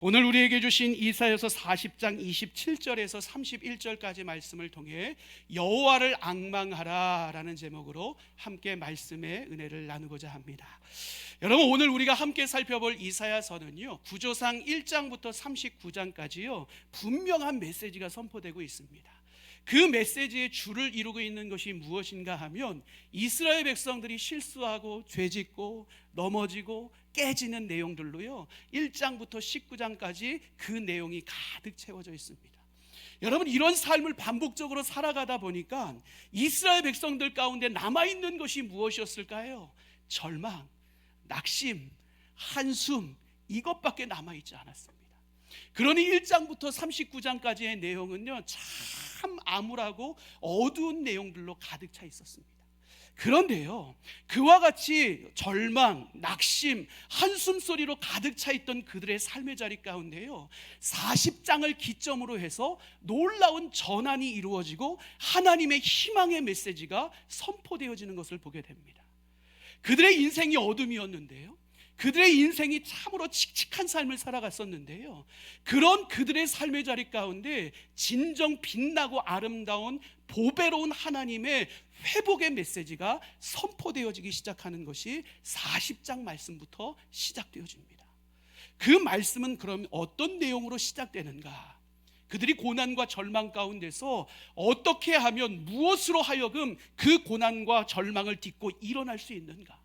오늘 우리에게 주신 이사야서 40장 27절에서 31절까지 말씀을 통해 여호와를 앙망하라 라는 제목으로 함께 말씀의 은혜를 나누고자 합니다. 여러분, 오늘 우리가 함께 살펴볼 이사야서는요, 구조상 1장부터 39장까지요 분명한 메시지가 선포되고 있습니다. 그 메시지의 줄을 이루고 있는 것이 무엇인가 하면 이스라엘 백성들이 실수하고 죄짓고 넘어지고 깨지는 내용들로요 1장부터 19장까지 그 내용이 가득 채워져 있습니다. 여러분, 이런 삶을 반복적으로 살아가다 보니까 이스라엘 백성들 가운데 남아있는 것이 무엇이었을까요? 절망, 낙심, 한숨, 이것밖에 남아있지 않았습니다. 그러니 1장부터 39장까지의 내용은요 참 암울하고 어두운 내용들로 가득 차 있었습니다. 그런데요, 그와 같이 절망, 낙심, 한숨 소리로 가득 차 있던 그들의 삶의 자리 가운데요 40장을 기점으로 해서 놀라운 전환이 이루어지고 하나님의 희망의 메시지가 선포되어지는 것을 보게 됩니다. 그들의 인생이 어둠이었는데요, 그들의 인생이 참으로 칙칙한 삶을 살아갔었는데요, 그런 그들의 삶의 자리 가운데 진정 빛나고 아름다운 보배로운 하나님의 회복의 메시지가 선포되어지기 시작하는 것이 40장 말씀부터 시작되어집니다. 그 말씀은 그럼 어떤 내용으로 시작되는가? 그들이 고난과 절망 가운데서 어떻게 하면, 무엇으로 하여금 그 고난과 절망을 딛고 일어날 수 있는가?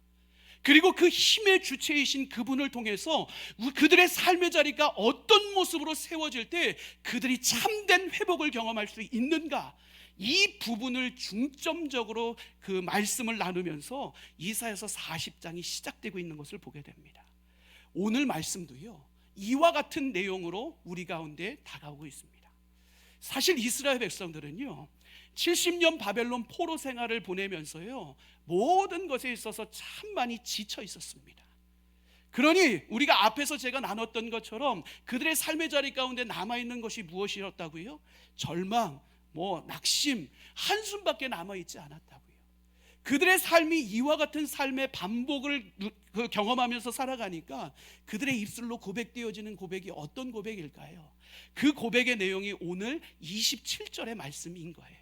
그리고 그 힘의 주체이신 그분을 통해서 그들의 삶의 자리가 어떤 모습으로 세워질 때 그들이 참된 회복을 경험할 수 있는가, 이 부분을 중점적으로 그 말씀을 나누면서 이사야서 40장이 시작되고 있는 것을 보게 됩니다. 오늘 말씀도요 이와 같은 내용으로 우리 가운데 다가오고 있습니다. 사실 이스라엘 백성들은요 70년 바벨론 포로 생활을 보내면서요 모든 것에 있어서 참 많이 지쳐 있었습니다. 그러니 우리가 앞에서 제가 나눴던 것처럼 그들의 삶의 자리 가운데 남아있는 것이 무엇이었다고요? 절망, 낙심, 한숨밖에 남아있지 않았다고요. 그들의 삶이 이와 같은 삶의 반복을 경험하면서 살아가니까 그들의 입술로 고백되어지는 고백이 어떤 고백일까요? 그 고백의 내용이 오늘 27절의 말씀인 거예요.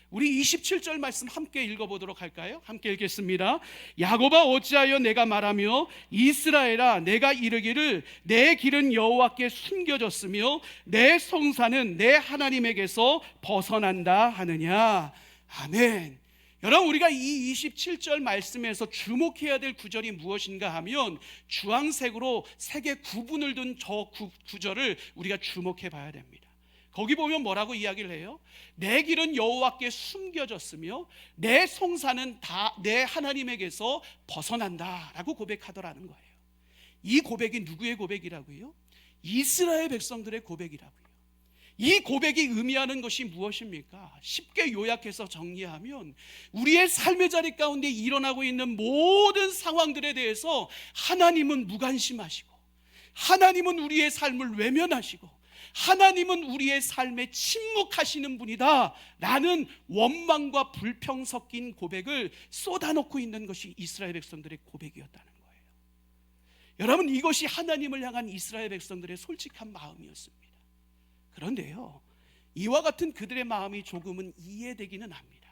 우리 27절 말씀 함께 읽어보도록 할까요? 함께 읽겠습니다. 야곱아, 어찌하여 내가 말하며 이스라엘아, 내가 이르기를 내 길은 여호와께 숨겨졌으며 내 성산은 내 하나님에게서 벗어난다 하느냐. 아멘. 여러분, 우리가 이 27절 말씀에서 주목해야 될 구절이 무엇인가 하면 주황색으로 색의 구분을 둔 저 구절을 우리가 주목해 봐야 됩니다. 거기 보면 뭐라고 이야기를 해요? 내 길은 여호와께 숨겨졌으며 내 송사는 다 내 하나님에게서 벗어난다라고 고백하더라는 거예요. 이 고백이 누구의 고백이라고요? 이스라엘 백성들의 고백이라고요. 이 고백이 의미하는 것이 무엇입니까? 쉽게 요약해서 정리하면 우리의 삶의 자리 가운데 일어나고 있는 모든 상황들에 대해서 하나님은 무관심하시고, 하나님은 우리의 삶을 외면하시고, 하나님은 우리의 삶에 침묵하시는 분이다 라는 원망과 불평 섞인 고백을 쏟아놓고 있는 것이 이스라엘 백성들의 고백이었다는 거예요. 여러분, 이것이 하나님을 향한 이스라엘 백성들의 솔직한 마음이었습니다. 그런데요, 이와 같은 그들의 마음이 조금은 이해되기는 합니다.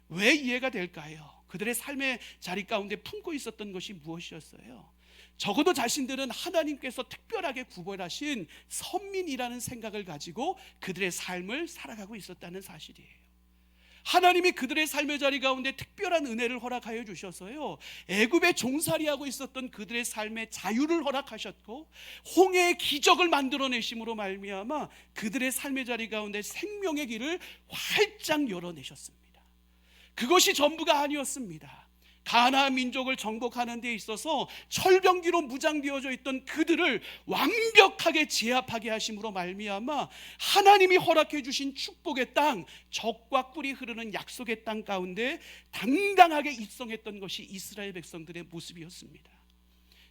왜 이해가 될까요? 그들의 삶의 자리 가운데 품고 있었던 것이 무엇이었어요? 적어도 자신들은 하나님께서 특별하게 구별하신 선민이라는 생각을 가지고 그들의 삶을 살아가고 있었다는 사실이에요. 하나님이 그들의 삶의 자리 가운데 특별한 은혜를 허락하여 주셔서요 애굽에 종살이하고 있었던 그들의 삶의 자유를 허락하셨고, 홍해의 기적을 만들어내심으로 말미암아 그들의 삶의 자리 가운데 생명의 길을 활짝 열어내셨습니다. 그것이 전부가 아니었습니다. 가나안 민족을 정복하는 데 있어서 철병기로 무장되어져 있던 그들을 완벽하게 제압하게 하심으로 말미암아 하나님이 허락해 주신 축복의 땅, 젖과 꿀이 흐르는 약속의 땅 가운데 당당하게 입성했던 것이 이스라엘 백성들의 모습이었습니다.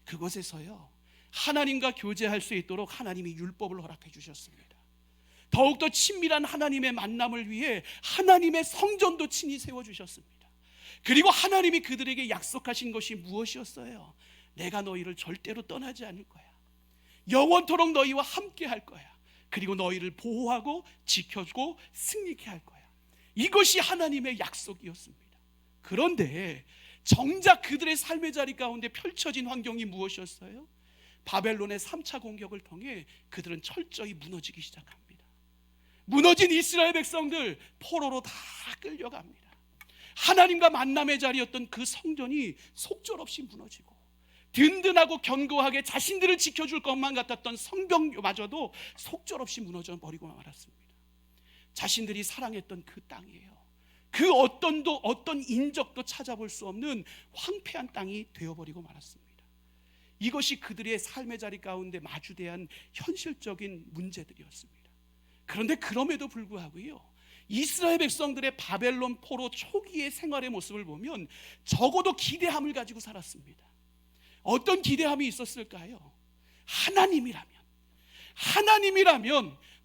그것에서요 하나님과 교제할 수 있도록 하나님이 율법을 허락해 주셨습니다. 더욱더 친밀한 하나님의 만남을 위해 하나님의 성전도 친히 세워주셨습니다. 그리고 하나님이 그들에게 약속하신 것이 무엇이었어요? 내가 너희를 절대로 떠나지 않을 거야. 영원토록 너희와 함께 할 거야. 그리고 너희를 보호하고 지켜주고 승리케 할 거야. 이것이 하나님의 약속이었습니다. 그런데 정작 그들의 삶의 자리 가운데 펼쳐진 환경이 무엇이었어요? 바벨론의 3차 공격을 통해 그들은 철저히 무너지기 시작합니다. 무너진 이스라엘 백성들 포로로 다 끌려갑니다. 하나님과 만남의 자리였던 그 성전이 속절없이 무너지고, 든든하고 견고하게 자신들을 지켜줄 것만 같았던 성벽마저도 속절없이 무너져 버리고 말았습니다. 자신들이 사랑했던 그 땅이에요. 그 어떤 인적도 찾아볼 수 없는 황폐한 땅이 되어버리고 말았습니다. 이것이 그들의 삶의 자리 가운데 마주대한 현실적인 문제들이었습니다. 그런데 그럼에도 불구하고요, 이스라엘 백성들의 바벨론 포로 초기의 생활의 모습을 보면 적어도 기대함을 가지고 살았습니다. 어떤 기대함이 있었을까요? 하나님이라면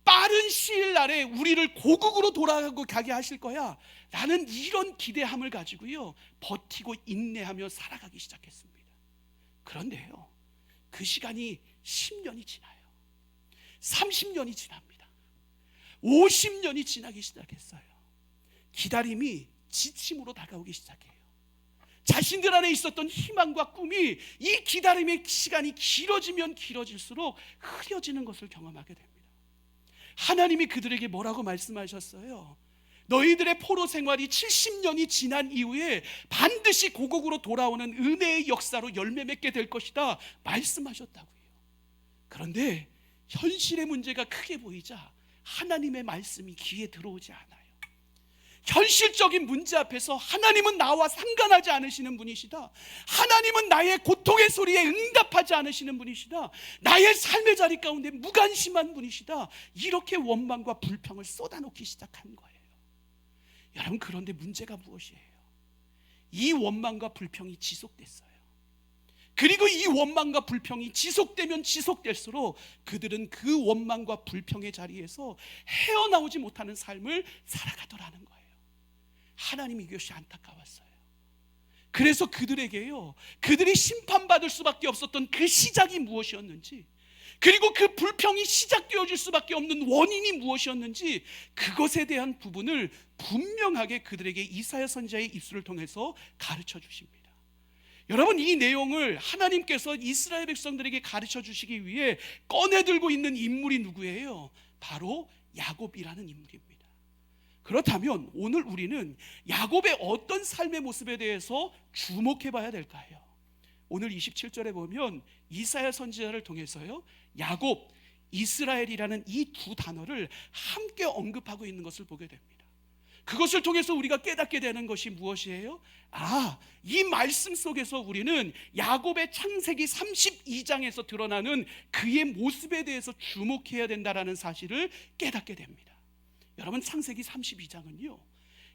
빠른 시일 날에 우리를 고국으로 돌아가고 가게 하실 거야 라는 이런 기대함을 가지고요, 버티고 인내하며 살아가기 시작했습니다. 그런데요, 그 시간이 10년이 지나요. 30년이 지납니다. 50년이 지나기 시작했어요. 기다림이 지침으로 다가오기 시작해요. 자신들 안에 있었던 희망과 꿈이 이 기다림의 시간이 길어지면 길어질수록 흐려지는 것을 경험하게 됩니다. 하나님이 그들에게 뭐라고 말씀하셨어요? 너희들의 포로 생활이 70년이 지난 이후에 반드시 고국으로 돌아오는 은혜의 역사로 열매 맺게 될 것이다 말씀하셨다고요. 그런데 현실의 문제가 크게 보이자 하나님의 말씀이 귀에 들어오지 않아요. 현실적인 문제 앞에서 하나님은 나와 상관하지 않으시는 분이시다, 하나님은 나의 고통의 소리에 응답하지 않으시는 분이시다, 나의 삶의 자리 가운데 무관심한 분이시다, 이렇게 원망과 불평을 쏟아놓기 시작한 거예요. 여러분, 그런데 문제가 무엇이에요? 이 원망과 불평이 지속됐어요. 그리고 이 원망과 불평이 지속되면 지속될수록 그들은 그 원망과 불평의 자리에서 헤어나오지 못하는 삶을 살아가더라는 거예요. 하나님이 이것이 안타까웠어요. 그래서 그들에게요, 그들이 심판받을 수밖에 없었던 그 시작이 무엇이었는지, 그리고 그 불평이 시작되어질 수밖에 없는 원인이 무엇이었는지, 그것에 대한 부분을 분명하게 그들에게 이사야 선지자의 입술을 통해서 가르쳐 주십니다. 여러분, 이 내용을 하나님께서 이스라엘 백성들에게 가르쳐 주시기 위해 꺼내들고 있는 인물이 누구예요? 바로 야곱이라는 인물입니다. 그렇다면 오늘 우리는 야곱의 어떤 삶의 모습에 대해서 주목해 봐야 될까요? 오늘 27절에 보면 이사야 선지자를 통해서요, 야곱, 이스라엘이라는 이 두 단어를 함께 언급하고 있는 것을 보게 됩니다. 그것을 통해서 우리가 깨닫게 되는 것이 무엇이에요? 이 말씀 속에서 우리는 야곱의 창세기 32장에서 드러나는 그의 모습에 대해서 주목해야 된다는 사실을 깨닫게 됩니다. 여러분, 창세기 32장은요,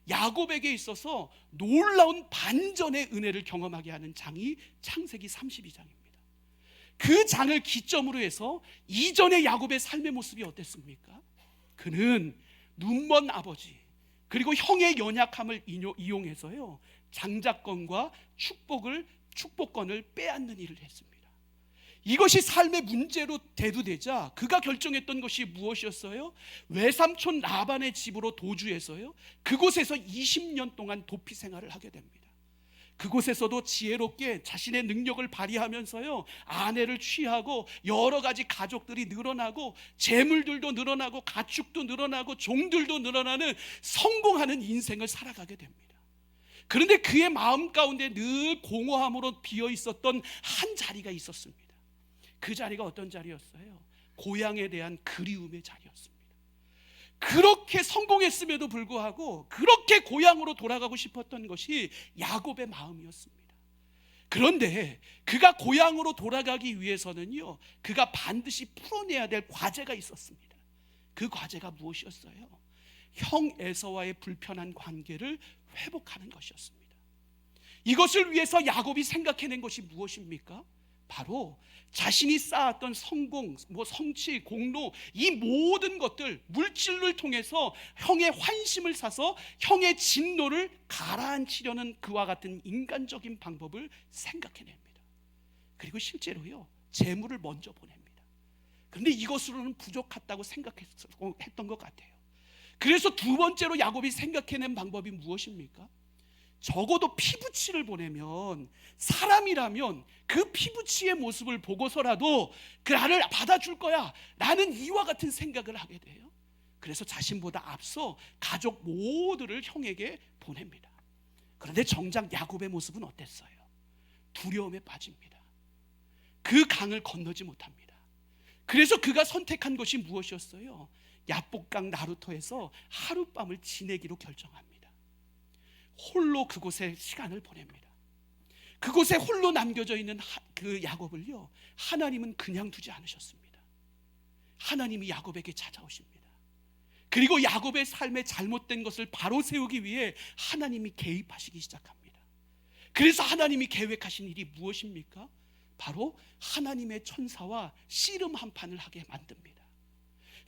야곱에게 있어서 놀라운 반전의 은혜를 경험하게 하는 장이 창세기 32장입니다. 그 장을 기점으로 해서 이전의 야곱의 삶의 모습이 어땠습니까? 그는 눈먼 아버지, 그리고 형의 연약함을 이용해서요, 장자권과 축복권을 빼앗는 일을 했습니다. 이것이 삶의 문제로 대두되자 그가 결정했던 것이 무엇이었어요? 외삼촌 라반의 집으로 도주해서요, 그곳에서 20년 동안 도피 생활을 하게 됩니다. 그곳에서도 지혜롭게 자신의 능력을 발휘하면서요, 아내를 취하고 여러 가지 가족들이 늘어나고 재물들도 늘어나고 가축도 늘어나고 종들도 늘어나는 성공하는 인생을 살아가게 됩니다. 그런데 그의 마음 가운데 늘 공허함으로 비어 있었던 한 자리가 있었습니다. 그 자리가 어떤 자리였어요? 고향에 대한 그리움의 자리였습니다. 그렇게 성공했음에도 불구하고 그렇게 고향으로 돌아가고 싶었던 것이 야곱의 마음이었습니다. 그런데 그가 고향으로 돌아가기 위해서는요, 그가 반드시 풀어내야 될 과제가 있었습니다. 그 과제가 무엇이었어요? 형 에서와의 불편한 관계를 회복하는 것이었습니다. 이것을 위해서 야곱이 생각해낸 것이 무엇입니까? 바로 자신이 쌓았던 성공, 성취, 공로, 이 모든 것들, 물질을 통해서 형의 환심을 사서 형의 진노를 가라앉히려는 그와 같은 인간적인 방법을 생각해냅니다. 그리고 실제로요, 재물을 먼저 보냅니다. 그런데 이것으로는 부족했다고 생각했던 것 같아요. 그래서 두 번째로 야곱이 생각해낸 방법이 무엇입니까? 적어도 피부치를 보내면, 사람이라면 그 피부치의 모습을 보고서라도 그 나를 받아줄 거야 라는 이와 같은 생각을 하게 돼요. 그래서 자신보다 앞서 가족 모두를 형에게 보냅니다. 그런데 정작 야곱의 모습은 어땠어요? 두려움에 빠집니다. 그 강을 건너지 못합니다. 그래서 그가 선택한 것이 무엇이었어요? 야복강 나루터에서 하룻밤을 지내기로 결정합니다. 홀로 그곳에 시간을 보냅니다. 그곳에 홀로 남겨져 있는 그 야곱을요, 하나님은 그냥 두지 않으셨습니다. 하나님이 야곱에게 찾아오십니다. 그리고 야곱의 삶에 잘못된 것을 바로 세우기 위해 하나님이 개입하시기 시작합니다. 그래서 하나님이 계획하신 일이 무엇입니까? 바로 하나님의 천사와 씨름 한 판을 하게 만듭니다.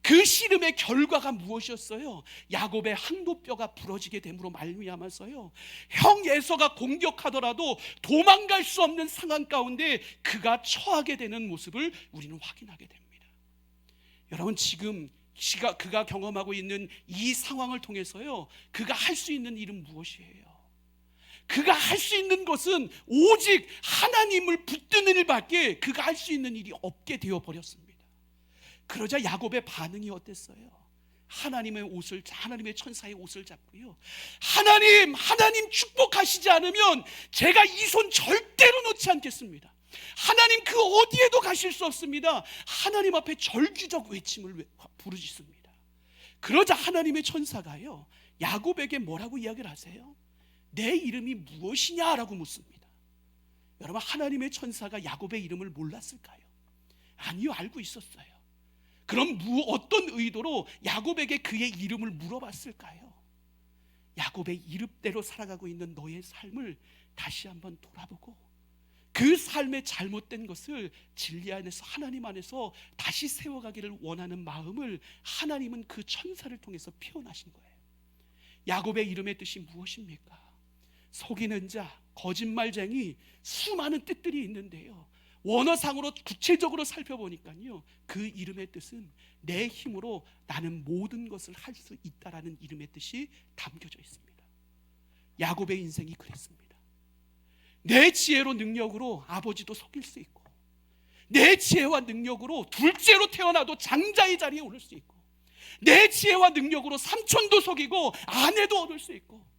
그 씨름의 결과가 무엇이었어요? 야곱의 항도뼈가 부러지게 됨으로 말미암아서요, 형 에서가 공격하더라도 도망갈 수 없는 상황 가운데 그가 처하게 되는 모습을 우리는 확인하게 됩니다. 여러분, 지금 그가 경험하고 있는 이 상황을 통해서요, 그가 할 수 있는 일은 무엇이에요? 그가 할 수 있는 것은 오직 하나님을 붙드는 일밖에 그가 할 수 있는 일이 없게 되어버렸습니다. 그러자 야곱의 반응이 어땠어요? 하나님의 천사의 옷을 잡고요, 하나님 축복하시지 않으면 제가 이 손 절대로 놓지 않겠습니다. 하나님 그 어디에도 가실 수 없습니다. 하나님 앞에 절규적 외침을 부르짖습니다. 그러자 하나님의 천사가요, 야곱에게 뭐라고 이야기를 하세요? 내 이름이 무엇이냐라고 묻습니다. 여러분, 하나님의 천사가 야곱의 이름을 몰랐을까요? 아니요, 알고 있었어요. 그럼 어떤 의도로 야곱에게 그의 이름을 물어봤을까요? 야곱의 이름대로 살아가고 있는 너의 삶을 다시 한번 돌아보고 그 삶의 잘못된 것을 진리 안에서, 하나님 안에서 다시 세워가기를 원하는 마음을 하나님은 그 천사를 통해서 표현하신 거예요. 야곱의 이름의 뜻이 무엇입니까? 속이는 자, 거짓말쟁이, 수많은 뜻들이 있는데요, 원어상으로 구체적으로 살펴보니까요, 그 이름의 뜻은 내 힘으로 나는 모든 것을 할 수 있다라는 이름의 뜻이 담겨져 있습니다. 야곱의 인생이 그랬습니다. 내 지혜로 능력으로 아버지도 속일 수 있고, 내 지혜와 능력으로 둘째로 태어나도 장자의 자리에 오를 수 있고, 내 지혜와 능력으로 삼촌도 속이고 아내도 얻을 수 있고,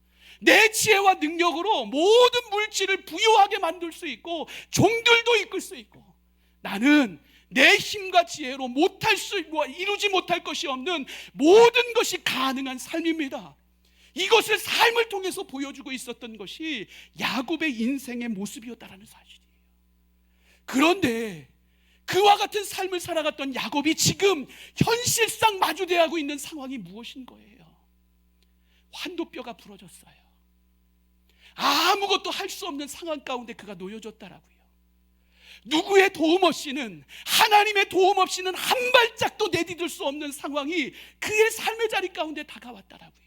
내 지혜와 능력으로 모든 물질을 부유하게 만들 수 있고 종들도 이끌 수 있고, 나는 내 힘과 지혜로 이루지 못할 것이 없는 모든 것이 가능한 삶입니다. 이것을 삶을 통해서 보여주고 있었던 것이 야곱의 인생의 모습이었다라는 사실이에요. 그런데 그와 같은 삶을 살아갔던 야곱이 지금 현실상 마주대하고 있는 상황이 무엇인 거예요? 환도뼈가 부러졌어요. 아무것도 할 수 없는 상황 가운데 그가 놓여졌다라고요. 누구의 도움 없이는, 하나님의 도움 없이는 한 발짝도 내디딜 수 없는 상황이 그의 삶의 자리 가운데 다가왔다라고요.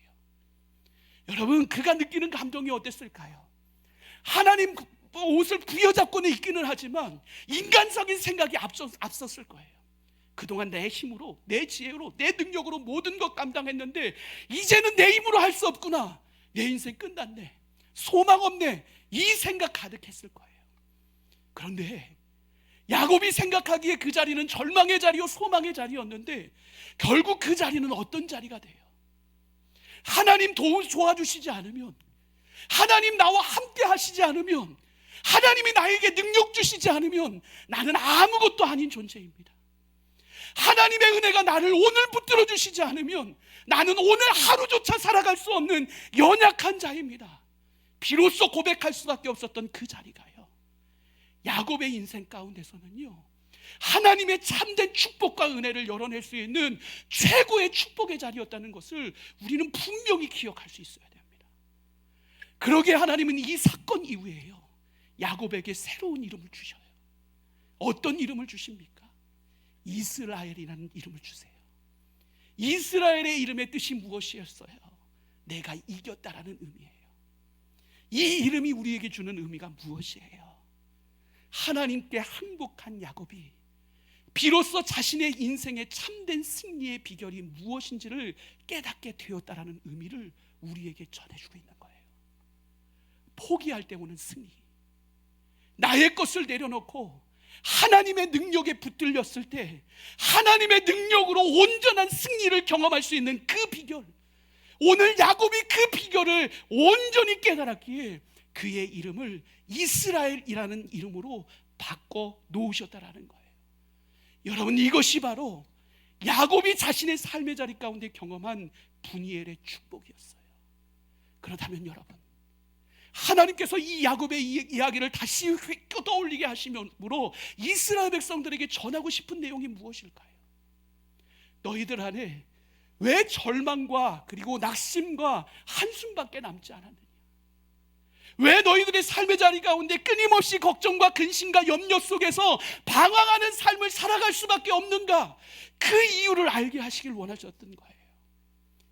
여러분, 그가 느끼는 감동이 어땠을까요? 하나님 옷을 부여잡고는 있기는 하지만 인간적인 생각이 앞섰을 거예요. 그동안 내 힘으로, 내 지혜로, 내 능력으로 모든 것 감당했는데 이제는 내 힘으로 할 수 없구나, 내 인생 끝났네, 소망 없네, 이 생각 가득했을 거예요. 그런데 야곱이 생각하기에 그 자리는 절망의 자리요 소망의 자리였는데 결국 그 자리는 어떤 자리가 돼요? 하나님 도와주시지 않으면, 하나님 나와 함께 하시지 않으면, 하나님이 나에게 능력 주시지 않으면 나는 아무것도 아닌 존재입니다. 하나님의 은혜가 나를 오늘 붙들어 주시지 않으면 나는 오늘 하루조차 살아갈 수 없는 연약한 자입니다. 비로소 고백할 수밖에 없었던 그 자리가요, 야곱의 인생 가운데서는요, 하나님의 참된 축복과 은혜를 열어낼 수 있는 최고의 축복의 자리였다는 것을 우리는 분명히 기억할 수 있어야 됩니다. 그러게 하나님은 이 사건 이후에요, 야곱에게 새로운 이름을 주셔요. 어떤 이름을 주십니까? 이스라엘이라는 이름을 주세요. 이스라엘의 이름의 뜻이 무엇이었어요? 내가 이겼다라는 의미예요. 이 이름이 우리에게 주는 의미가 무엇이에요? 하나님께 항복한 야곱이 비로소 자신의 인생의 참된 승리의 비결이 무엇인지를 깨닫게 되었다라는 의미를 우리에게 전해주고 있는 거예요. 포기할 때 오는 승리, 나의 것을 내려놓고 하나님의 능력에 붙들렸을 때 하나님의 능력으로 온전한 승리를 경험할 수 있는 그 비결, 오늘 야곱이 그 비결을 온전히 깨달았기에 그의 이름을 이스라엘이라는 이름으로 바꿔 놓으셨다라는 거예요. 여러분, 이것이 바로 야곱이 자신의 삶의 자리 가운데 경험한 분이엘의 축복이었어요. 그렇다면 여러분, 하나님께서 이 야곱의 이야기를 다시 떠올리게 하시므로 이스라엘 백성들에게 전하고 싶은 내용이 무엇일까요? 너희들 안에 왜 절망과 그리고 낙심과 한숨밖에 남지 않았느냐? 왜 너희들의 삶의 자리 가운데 끊임없이 걱정과 근심과 염려 속에서 방황하는 삶을 살아갈 수밖에 없는가? 그 이유를 알게 하시길 원하셨던 거예요.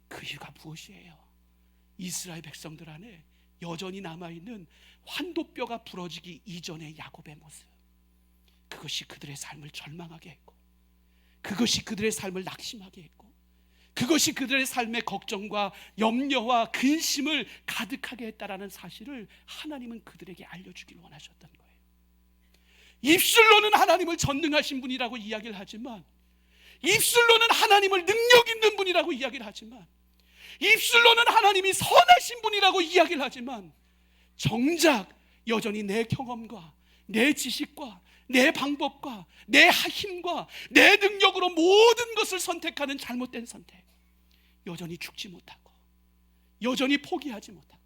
그 이유가 무엇이에요? 이스라엘 백성들 안에 여전히 남아있는 환도뼈가 부러지기 이전의 야곱의 모습, 그것이 그들의 삶을 절망하게 했고, 그것이 그들의 삶을 낙심하게 했고, 그것이 그들의 삶에 걱정과 염려와 근심을 가득하게 했다라는 사실을 하나님은 그들에게 알려주길 원하셨던 거예요. 입술로는 하나님을 전능하신 분이라고 이야기를 하지만, 입술로는 하나님을 능력 있는 분이라고 이야기를 하지만, 입술로는 하나님이 선하신 분이라고 이야기를 하지만, 정작 여전히 내 경험과 내 지식과 내 방법과 내 힘과 내 능력으로 모든 것을 선택하는 잘못된 선택, 여전히 죽지 못하고 여전히 포기하지 못하고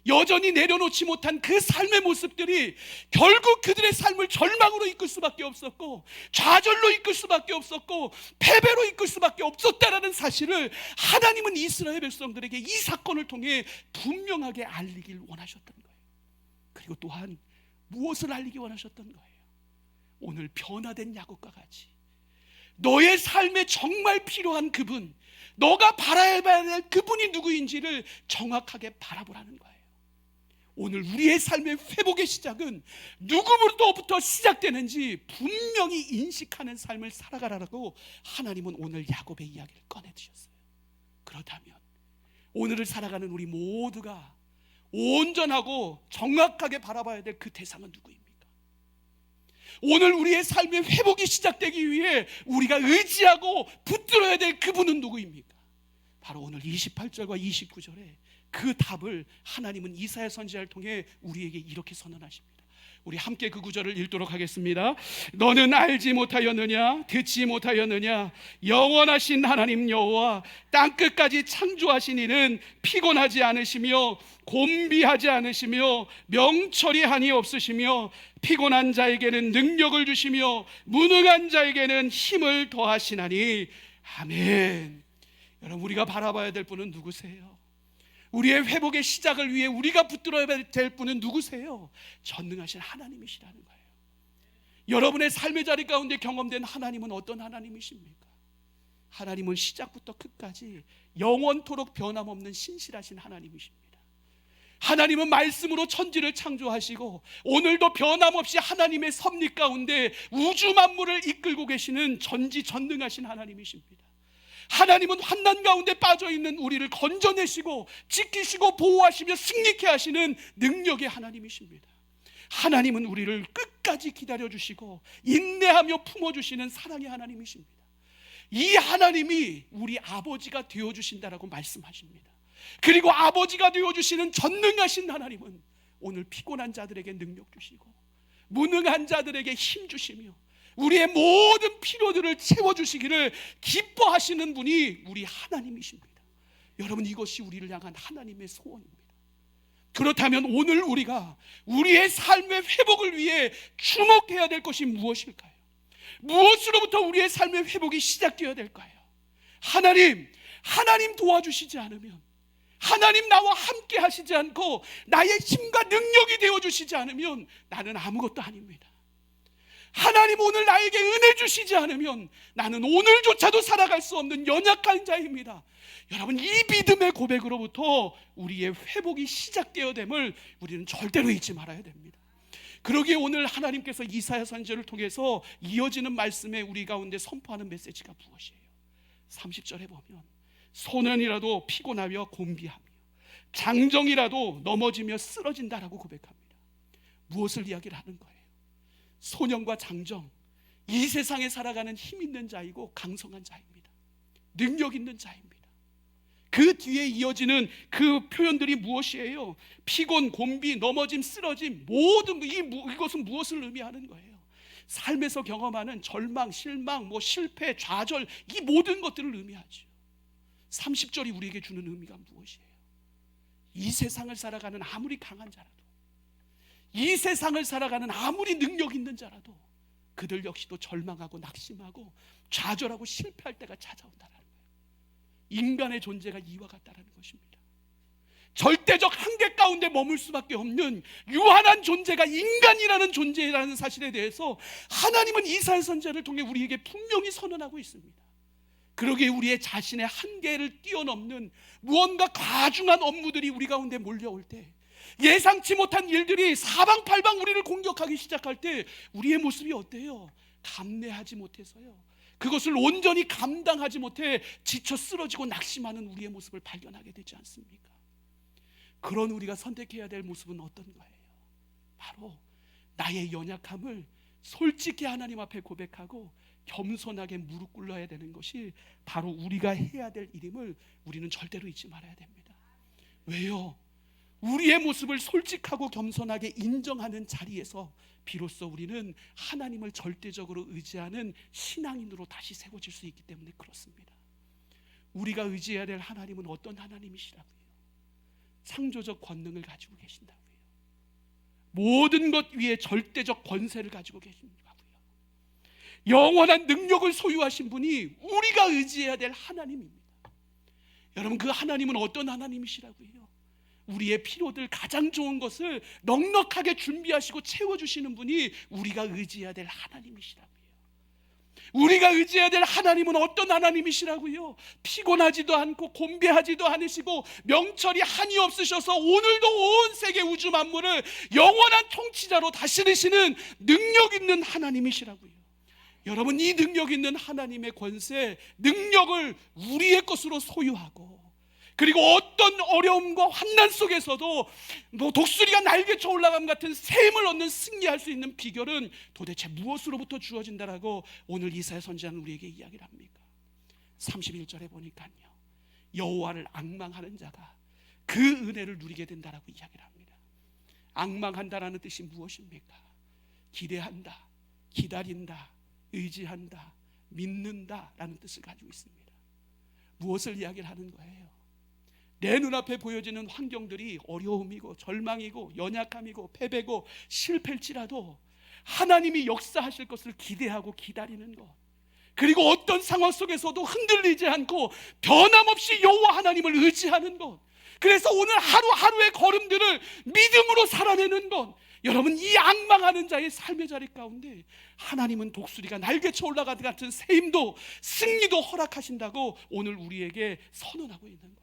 여전히 내려놓지 못한 그 삶의 모습들이 결국 그들의 삶을 절망으로 이끌 수밖에 없었고, 좌절로 이끌 수밖에 없었고, 패배로 이끌 수밖에 없었다라는 사실을 하나님은 이스라엘 백성들에게 이 사건을 통해 분명하게 알리길 원하셨던 거예요. 그리고 또한 무엇을 알리기 원하셨던 거예요? 오늘 변화된 야곱과 같이 너의 삶에 정말 필요한 그분, 너가 바라봐야 될 그분이 누구인지를 정확하게 바라보라는 거예요. 오늘 우리의 삶의 회복의 시작은 누구부터 시작되는지 분명히 인식하는 삶을 살아가라고 하나님은 오늘 야곱의 이야기를 꺼내주셨어요. 그렇다면 오늘을 살아가는 우리 모두가 온전하고 정확하게 바라봐야 될 그 대상은 누구입니까? 오늘 우리의 삶의 회복이 시작되기 위해 우리가 의지하고 붙들어야 될 그분은 누구입니까? 바로 오늘 28절과 29절에 그 답을 하나님은 이사야 선지자를 통해 우리에게 이렇게 선언하십니다. 우리 함께 그 구절을 읽도록 하겠습니다. 너는 알지 못하였느냐? 듣지 못하였느냐? 영원하신 하나님 여호와 땅끝까지 창조하신 이는 피곤하지 않으시며 곤비하지 않으시며 명철이 한이 없으시며 피곤한 자에게는 능력을 주시며 무능한 자에게는 힘을 더하시나니. 아멘. 여러분, 우리가 바라봐야 될 분은 누구세요? 우리의 회복의 시작을 위해 우리가 붙들어야 될 분은 누구세요? 전능하신 하나님이시라는 거예요. 여러분의 삶의 자리 가운데 경험된 하나님은 어떤 하나님이십니까? 하나님은 시작부터 끝까지 영원토록 변함없는 신실하신 하나님이십니다. 하나님은 말씀으로 천지를 창조하시고 오늘도 변함없이 하나님의 섭리 가운데 우주 만물을 이끌고 계시는 전지전능하신 하나님이십니다. 하나님은 환난 가운데 빠져있는 우리를 건져내시고 지키시고 보호하시며 승리케 하시는 능력의 하나님이십니다. 하나님은 우리를 끝까지 기다려주시고 인내하며 품어주시는 사랑의 하나님이십니다. 이 하나님이 우리 아버지가 되어주신다라고 말씀하십니다. 그리고 아버지가 되어주시는 전능하신 하나님은 오늘 피곤한 자들에게 능력 주시고 무능한 자들에게 힘 주시며 우리의 모든 필요들을 채워주시기를 기뻐하시는 분이 우리 하나님이십니다. 여러분, 이것이 우리를 향한 하나님의 소원입니다. 그렇다면 오늘 우리가 우리의 삶의 회복을 위해 주목해야 될 것이 무엇일까요? 무엇으로부터 우리의 삶의 회복이 시작되어야 될까요? 하나님 도와주시지 않으면, 하나님 나와 함께 하시지 않고 나의 힘과 능력이 되어주시지 않으면 나는 아무것도 아닙니다. 하나님 오늘 나에게 은혜 주시지 않으면 나는 오늘조차도 살아갈 수 없는 연약한 자입니다. 여러분, 이 믿음의 고백으로부터 우리의 회복이 시작되어야 됨을 우리는 절대로 잊지 말아야 됩니다. 그러기에 오늘 하나님께서 이사야 선지자를 통해서 이어지는 말씀에 우리 가운데 선포하는 메시지가 무엇이에요? 30절에 보면 소년이라도 피곤하며 곤비하며 장정이라도 넘어지며 쓰러진다라고 고백합니다. 무엇을 이야기를 하는 거예요? 소년과 장정, 이 세상에 살아가는 힘 있는 자이고 강성한 자입니다. 능력 있는 자입니다. 그 뒤에 이어지는 그 표현들이 무엇이에요? 피곤, 곤비, 넘어짐, 쓰러짐, 모든 이것은 무엇을 의미하는 거예요? 삶에서 경험하는 절망, 실망, 실패, 좌절, 이 모든 것들을 의미하죠. 30절이 우리에게 주는 의미가 무엇이에요? 이 세상을 살아가는 아무리 강한 자라도, 이 세상을 살아가는 아무리 능력 있는 자라도 그들 역시도 절망하고 낙심하고 좌절하고 실패할 때가 찾아온다는 거예요. 인간의 존재가 이와 같다는 것입니다. 절대적 한계 가운데 머물 수밖에 없는 유한한 존재가 인간이라는 존재라는 사실에 대해서 하나님은 이사야 선지자를 통해 우리에게 분명히 선언하고 있습니다. 그러기에 우리의 자신의 한계를 뛰어넘는 무언가 과중한 업무들이 우리 가운데 몰려올 때, 예상치 못한 일들이 사방팔방 우리를 공격하기 시작할 때 우리의 모습이 어때요? 감내하지 못해서요, 그것을 온전히 감당하지 못해 지쳐 쓰러지고 낙심하는 우리의 모습을 발견하게 되지 않습니까? 그런 우리가 선택해야 될 모습은 어떤 거예요? 바로 나의 연약함을 솔직히 하나님 앞에 고백하고 겸손하게 무릎 꿇어야 되는 것이 바로 우리가 해야 될 일임을 우리는 절대로 잊지 말아야 됩니다. 왜요? 우리의 모습을 솔직하고 겸손하게 인정하는 자리에서 비로소 우리는 하나님을 절대적으로 의지하는 신앙인으로 다시 세워질 수 있기 때문에 그렇습니다. 우리가 의지해야 될 하나님은 어떤 하나님이시라고요? 창조적 권능을 가지고 계신다고요. 모든 것 위에 절대적 권세를 가지고 계신다고요. 영원한 능력을 소유하신 분이 우리가 의지해야 될 하나님입니다. 여러분, 그 하나님은 어떤 하나님이시라고요? 우리의 필요들, 가장 좋은 것을 넉넉하게 준비하시고 채워주시는 분이 우리가 의지해야 될 하나님이시라고요. 우리가 의지해야 될 하나님은 어떤 하나님이시라고요? 피곤하지도 않고 곤비하지도 않으시고 명철이 한이 없으셔서 오늘도 온 세계 우주 만물을 영원한 통치자로 다스리시는 능력 있는 하나님이시라고요. 여러분, 이 능력 있는 하나님의 권세, 능력을 우리의 것으로 소유하고, 그리고 어떤 어려움과 환난 속에서도 독수리가 날개쳐 올라감 같은 샘을 얻는 승리할 수 있는 비결은 도대체 무엇으로부터 주어진다라고 오늘 이사야 선지자는 우리에게 이야기를 합니까? 31절에 보니까요, 여호와를 앙망하는 자가 그 은혜를 누리게 된다라고 이야기를 합니다. 앙망한다라는 뜻이 무엇입니까? 기대한다, 기다린다, 의지한다, 믿는다라는 뜻을 가지고 있습니다. 무엇을 이야기를 하는 거예요? 내 눈앞에 보여지는 환경들이 어려움이고 절망이고 연약함이고 패배고 실패일지라도 하나님이 역사하실 것을 기대하고 기다리는 것, 그리고 어떤 상황 속에서도 흔들리지 않고 변함없이 여호와 하나님을 의지하는 것, 그래서 오늘 하루하루의 걸음들을 믿음으로 살아내는 것, 여러분, 이 앙망하는 자의 삶의 자리 가운데 하나님은 독수리가 날개쳐 올라가는 같은 새 힘도 승리도 허락하신다고 오늘 우리에게 선언하고 있는 거예요.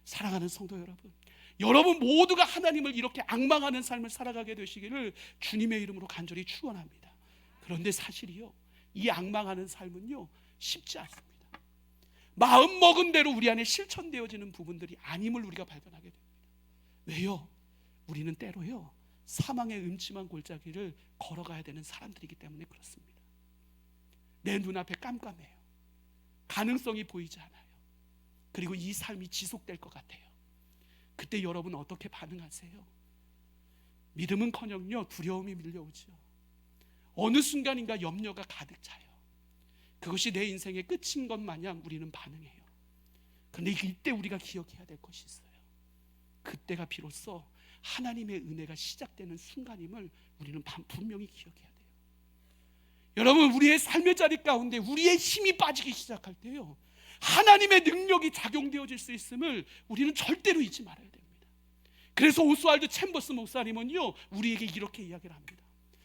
사랑하는 성도 여러분, 여러분 모두가 하나님을 이렇게 앙망하는 삶을 살아가게 되시기를 주님의 이름으로 간절히 축원합니다. 그런데 사실이요, 이 앙망하는 삶은요 쉽지 않습니다. 마음 먹은 대로 우리 안에 실천되어지는 부분들이 아님을 우리가 발견하게 됩니다. 왜요? 우리는 때로요 사망의 음침한 골짜기를 걸어가야 되는 사람들이기 때문에 그렇습니다. 내 눈앞에 깜깜해요. 가능성이 보이지 않아요. 그리고 이 삶이 지속될 것 같아요. 그때 여러분 어떻게 반응하세요? 믿음은커녕요 두려움이 밀려오죠. 어느 순간인가 염려가 가득 차요. 그것이 내 인생의 끝인 것 마냥 우리는 반응해요. 그런데 이때 우리가 기억해야 될 것이 있어요. 그때가 비로소 하나님의 은혜가 시작되는 순간임을 우리는 분명히 기억해야 돼요. 여러분, 우리의 삶의 자리 가운데 우리의 힘이 빠지기 시작할 때요 하나님의 능력이 작용되어질 수 있음을 우리는 절대로 잊지 말아야 됩니다. 그래서 오스왈드 챔버스 목사님은요 우리에게 이렇게 이야기를 합니다.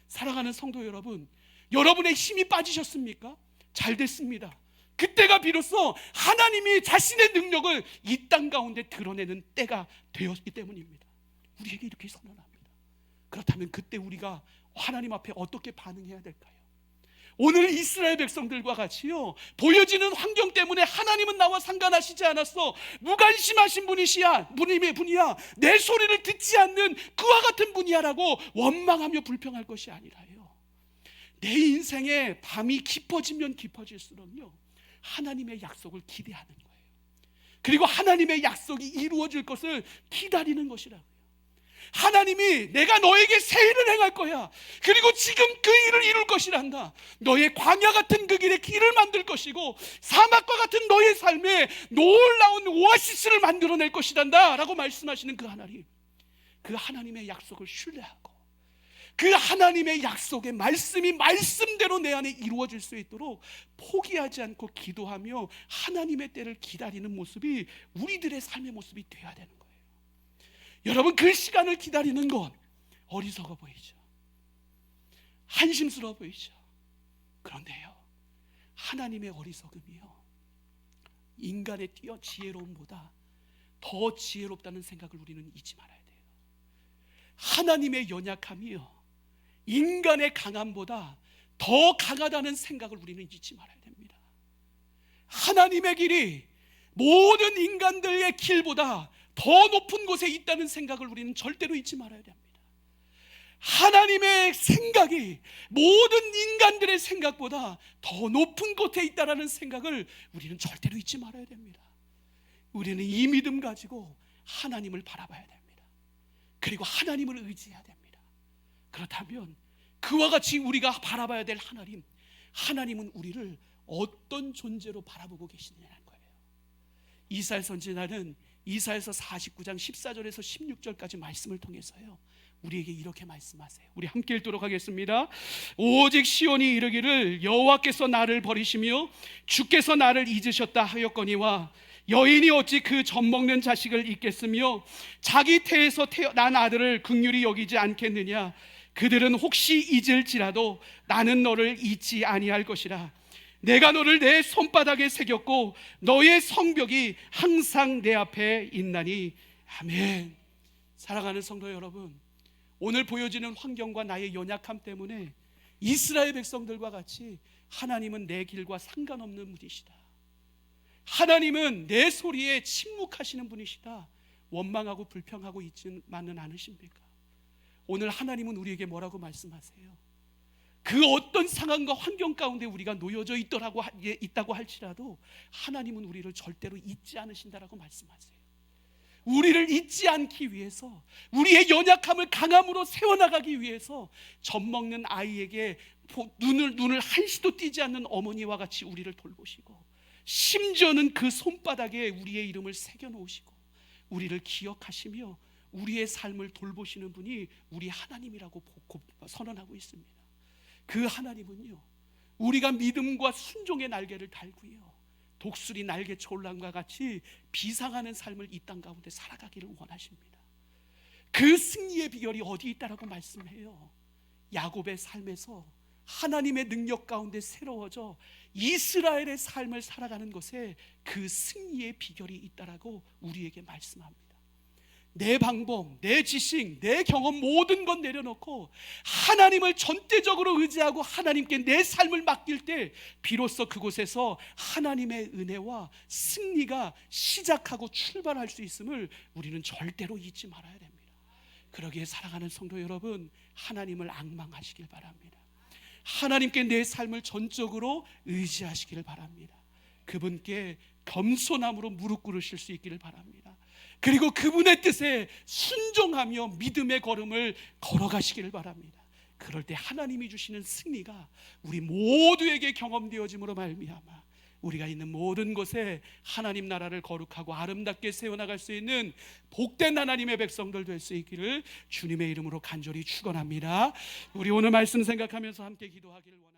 사랑하는 성도 여러분, 여러분의 힘이 빠지셨습니까? 잘 됐습니다. 그때가 비로소 하나님이 자신의 능력을 이 땅 가운데 드러내는 때가 되었기 때문입니다. 우리에게 이렇게 선언합니다. 그렇다면 그때 우리가 하나님 앞에 어떻게 반응해야 될까요? 오늘 이스라엘 백성들과 같이요, 보여지는 환경 때문에 하나님은 나와 상관하시지 않았어, 무관심하신 분이야, 내 소리를 듣지 않는 그와 같은 분이야 라고 원망하며 불평할 것이 아니라요, 내 인생에 밤이 깊어지면 깊어질수록요 하나님의 약속을 기대하는 거예요. 그리고 하나님의 약속이 이루어질 것을 기다리는 것이라고요. 하나님이 내가 너에게 새 일을 행할 거야, 그리고 지금 그 일을 이룰 것이란다, 너의 광야 같은 그 길에 길을 만들 것이고 사막과 같은 너의 삶에 놀라운 오아시스를 만들어낼 것이란다 라고 말씀하시는 그 하나님, 그 하나님의 약속을 신뢰하고 그 하나님의 약속의 말씀이 말씀대로 내 안에 이루어질 수 있도록 포기하지 않고 기도하며 하나님의 때를 기다리는 모습이 우리들의 삶의 모습이 되어야 되는 거예요. 여러분, 그 시간을 기다리는 건 어리석어 보이죠, 한심스러워 보이죠. 그런데요, 하나님의 어리석음이요 인간의 뛰어 지혜로움보다 더 지혜롭다는 생각을 우리는 잊지 말아야 돼요. 하나님의 연약함이요 인간의 강함보다 더 강하다는 생각을 우리는 잊지 말아야 됩니다. 하나님의 길이 모든 인간들의 길보다 더 높은 곳에 있다는 생각을 우리는 절대로 잊지 말아야 됩니다. 하나님의 생각이 모든 인간들의 생각보다 더 높은 곳에 있다는 생각을 우리는 절대로 잊지 말아야 됩니다. 우리는 이 믿음 가지고 하나님을 바라봐야 됩니다. 그리고 하나님을 의지해야 됩니다. 그렇다면 그와 같이 우리가 바라봐야 될 하나님은 우리를 어떤 존재로 바라보고 계시느냐는 거예요. 이사야 선지자는 이사야서 49장 14절에서 16절까지 말씀을 통해서요 우리에게 이렇게 말씀하세요. 우리 함께 읽도록 하겠습니다. 오직 시온이 이르기를 여호와께서 나를 버리시며 주께서 나를 잊으셨다 하였거니와 여인이 어찌 그 젖먹는 자식을 잊겠으며 자기 태에서 난 아들을 긍휼히 여기지 않겠느냐. 그들은 혹시 잊을지라도 나는 너를 잊지 아니할 것이라. 내가 너를 내 손바닥에 새겼고 너의 성벽이 항상 내 앞에 있나니. 아멘. 사랑하는 성도 여러분, 오늘 보여지는 환경과 나의 연약함 때문에 이스라엘 백성들과 같이 하나님은 내 길과 상관없는 분이시다, 하나님은 내 소리에 침묵하시는 분이시다 원망하고 불평하고 있지만은 않으십니까? 오늘 하나님은 우리에게 뭐라고 말씀하세요? 그 어떤 상황과 환경 가운데 우리가 놓여져 있다고 할지라도 하나님은 우리를 절대로 잊지 않으신다라고 말씀하세요. 우리를 잊지 않기 위해서, 우리의 연약함을 강함으로 세워나가기 위해서 젖먹는 아이에게 눈을 한시도 띄지 않는 어머니와 같이 우리를 돌보시고, 심지어는 그 손바닥에 우리의 이름을 새겨놓으시고 우리를 기억하시며 우리의 삶을 돌보시는 분이 우리 하나님이라고 선언하고 있습니다. 그 하나님은요 우리가 믿음과 순종의 날개를 달고요 독수리 날개 졸랑과 같이 비상하는 삶을 이 땅 가운데 살아가기를 원하십니다. 그 승리의 비결이 어디 있다라고 말씀해요. 야곱의 삶에서 하나님의 능력 가운데 새로워져 이스라엘의 삶을 살아가는 것에 그 승리의 비결이 있다라고 우리에게 말씀합니다. 내 방법, 내 지식, 내 경험 모든 건 내려놓고 하나님을 전대적으로 의지하고 하나님께 내 삶을 맡길 때 비로소 그곳에서 하나님의 은혜와 승리가 시작하고 출발할 수 있음을 우리는 절대로 잊지 말아야 됩니다. 그러기에 사랑하는 성도 여러분, 하나님을 앙망하시길 바랍니다. 하나님께 내 삶을 전적으로 의지하시기를 바랍니다. 그분께 겸손함으로 무릎 꿇으실 수 있기를 바랍니다. 그리고 그분의 뜻에 순종하며 믿음의 걸음을 걸어가시기를 바랍니다. 그럴 때 하나님이 주시는 승리가 우리 모두에게 경험되어짐으로 말미암아 우리가 있는 모든 곳에 하나님 나라를 거룩하고 아름답게 세워나갈 수 있는 복된 하나님의 백성들 될 수 있기를 주님의 이름으로 간절히 축원합니다. 우리 오늘 말씀 생각하면서 함께 기도하기를 원합니다.